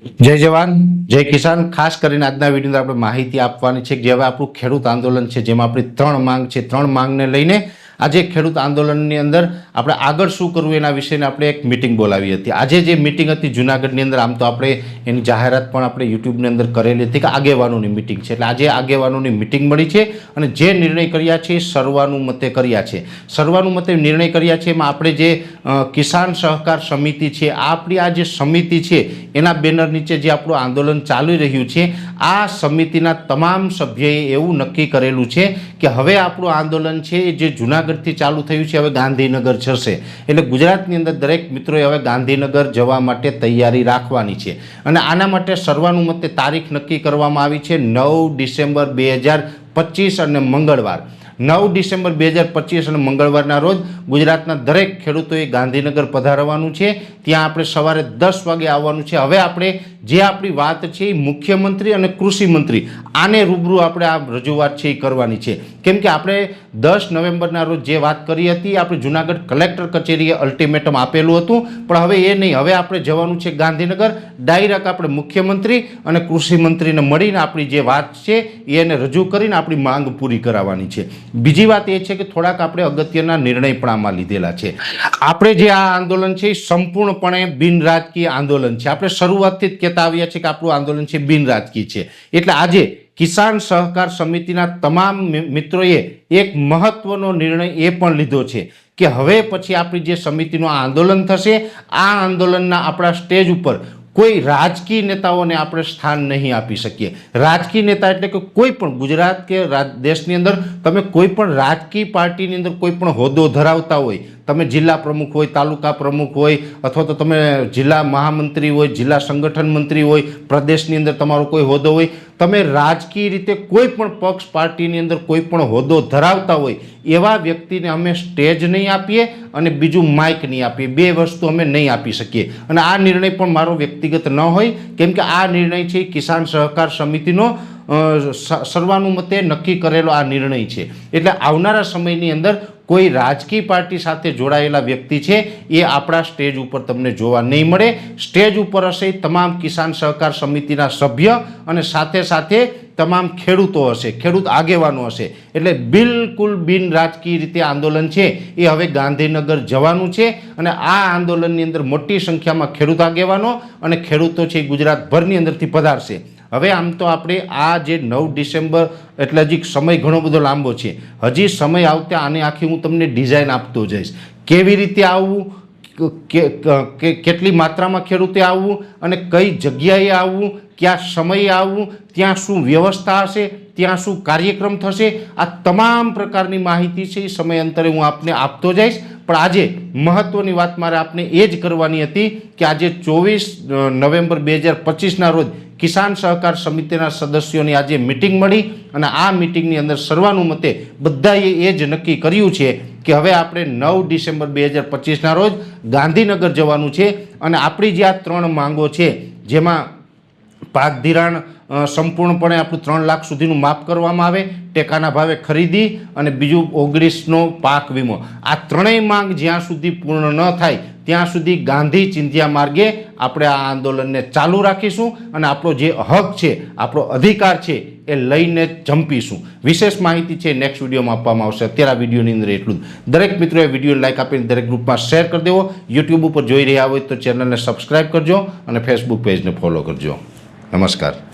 जय जवान जय किसान। खास કરીને આજના વિડિયોની આપણે માહિતી આપવાની છે કે હવે આપણું ખેડૂત આંદોલન છે જેમાં આપણી ત્રણ માંગ છે, ત્રણ માંગને લઈને આજે ખેડૂત આંદોલનની અંદર આપણે આગળ શું કરવું એના વિશેની આપણે એક મીટિંગ બોલાવી હતી। આજે જે મીટિંગ હતી જૂનાગઢની અંદર, આમ તો આપણે એની જાહેરાત પણ આપણે યુટ્યુબની અંદર કરેલી હતી કે આગેવાનોની મીટિંગ છે, એટલે આજે આગેવાનોની મીટિંગ મળી છે અને જે નિર્ણય કર્યા છે એ સર્વાનુમતે કર્યા છે। સર્વાનુમતે નિર્ણય કર્યા છે એમાં આપણે જે કિસાન સહકાર સમિતિ છે, આપણી આ જે સમિતિ છે એના બેનર નીચે જે આપણું આંદોલન ચાલી રહ્યું છે, આ સમિતિના તમામ સભ્યોએ એવું નક્કી કરેલું છે કે હવે આપણું આંદોલન છે જે જૂનાગઢથી ચાલુ થયું છે હવે ગાંધીનગર જશે, એટલે ગુજરાતની અંદર દરેક મિત્રોએ હવે ગાંધીનગર જવા માટે તૈયારી રાખવાની છે અને આના માટે સર્વાનુમતે તારીખ નક્કી કરવામાં આવી છે 9 ડિસેમ્બર 2025 અને મંગળવાર 9 ડિસેમ્બર 2025 અને મંગળવારના રોજ ગુજરાતના દરેક ખેડૂતોએ ગાંધીનગર પધારવાનું છે। ત્યાં આપણે સવારે 10 વાગે આવવાનું છે। હવે આપણે જે આપણી વાત છે એ મુખ્યમંત્રી અને કૃષિ મંત્રી આને રૂબરૂ આપણે આ રજૂઆત છે એ કરવાની છે, કેમ કે આપણે 10 નવેમ્બરના રોજ જે વાત કરી હતી આપણે જૂનાગઢ કલેક્ટર કચેરીએ અલ્ટિમેટમ આપેલું હતું, પણ હવે એ નહીં, હવે આપણે જવાનું છે ગાંધીનગર। ડાયરેક્ટ આપણે મુખ્યમંત્રી અને કૃષિ મંત્રીને મળીને આપણી જે વાત છે એને રજૂ કરીને આપણી માંગ પૂરી કરાવવાની છે। બીજી વાત એ છે કે થોડાક આપણે અગત્યના નિર્ણય પણ આમાં લીધેલા છે। આપણે જે આ આંદોલન છે એ સંપૂર્ણપણે બિન રાજકીય આંદોલન છે। આપણે શરૂઆતથી જ કહેતા આવ્યા છે કે આપણું આંદોલન છે બિન રાજકીય છે, એટલે આજે કિસાન સહકાર સમિતિના તમામ મિત્રોએ એક મહત્વનો નિર્ણય એ પણ લીધો છે કે હવે પછી આપણી જે સમિતિનું આંદોલન થશે, આ આંદોલનના આપણા સ્ટેજ ઉપર કોઈ રાજકીય નેતાઓને આપણે સ્થાન નહીં આપી શકીએ। રાજકીય નેતા એટલે કે કોઈ પણ ગુજરાત કે દેશની અંદર તમે કોઈ પણ રાજકીય પાર્ટીની અંદર કોઈ પણ હોદ્દો ધરાવતા હોય, તમે જિલ્લા પ્રમુખ હોય, તાલુકા પ્રમુખ હોય, અથવા તો તમે જિલ્લા મહામંત્રી હોય, જિલ્લા સંગઠન મંત્રી હોય, પ્રદેશની અંદર તમારો કોઈ હોદ્દો હોય, તમે રાજકીય રીતે કોઈ પણ પક્ષ પાર્ટીની અંદર કોઈ પણ હોદ્દો ધરાવતા હોય એવા વ્યક્તિને અમે સ્ટેજ નહીં આપીએ અને બીજું માઇક નહીં આપીએ, બે વસ્તુ અમે નહીં આપી શકીએ। અને આ નિર્ણય પણ મારો વ્યક્તિગત ન હોય, કેમ કે આ નિર્ણય છે કિસાન સહકાર સમિતિનો સર્વાનુમતે નક્કી કરેલો આ નિર્ણય છે, એટલે આવનારા સમયની અંદર કોઈ રાજકીય પાર્ટી સાથે જોડાયેલા વ્યક્તિ છે એ આપણા સ્ટેજ ઉપર તમને જોવા નહીં મળે। સ્ટેજ ઉપર હશે તમામ કિસાન સહકાર સમિતિના સભ્ય અને સાથે સાથે તમામ ખેડૂતો હશે, ખેડૂત આગેવાનો હશે, એટલે બિલકુલ બિન રાજકીય રીતે આંદોલન છે એ હવે ગાંધીનગર જવાનું છે અને આ આંદોલનની અંદર મોટી સંખ્યામાં ખેડૂત આગેવાનો અને ખેડૂતો છે ગુજરાતભરની અંદરથી પધારશે। હવે આમ તો આપણે આ જે 9 ડિસેમ્બર એટલે હજી સમય ઘણો બધો લાંબો છે, હજી સમય આવતા આને આખી હું તમને ડિઝાઇન આપતો જઈશ, કેવી રીતે આવવું, કેટલી માત્રામાં ખેડૂતે આવવું અને કઈ જગ્યાએ આવવું, કયા સમયે આવવું, ત્યાં શું વ્યવસ્થા હશે, ત્યાં શું કાર્યક્રમ થશે, આ તમામ પ્રકારની માહિતી છે એ સમયાંતરે હું આપને આપતો જઈશ। પણ આજે મહત્વની વાત મારે આપને એ જ કરવાની હતી કે આજે 24 નવેમ્બર 2025ના રોજ કિસાન સહકાર સમિતિના સદસ્યોની આજે મીટિંગ મળી અને આ મીટિંગની અંદર સર્વાનુમતે બધાએ એ જ નક્કી કર્યું છે કે હવે આપણે 9 ડિસેમ્બર 2025ના રોજ ગાંધીનગર જવાનું છે અને આપણી જે આ ત્રણ માંગો છે, જેમાં પાક ધિરાણ સંપૂર્ણપણે આપણું 3 લાખ સુધીનું માફ કરવામાં આવે, ટેકાના ભાવે ખરીદી અને બીજું 19નો પાક વીમો, આ ત્રણેય માંગ જ્યાં સુધી પૂર્ણ ન થાય ત્યાં સુધી ગાંધી ચિંધ્યા માર્ગે આપણે આ આંદોલનને ચાલુ રાખીશું અને આપણો જે હક છે, આપણો અધિકાર છે એ લઈને જંપીશું। વિશેષ માહિતી છે નેક્સ્ટ વિડીયોમાં આપવામાં આવશે। અત્યારે આ વિડીયોની અંદર એટલું જ। દરેક મિત્રોએ વિડીયોને લાઇક આપીને દરેક ગ્રુપમાં શેર કરી દેવો। યુટ્યુબ ઉપર જોઈ રહ્યા હોય તો ચેનલને સબસ્ક્રાઈબ કરજો અને ફેસબુક પેજને ફોલો કરજો। નમસ્કાર।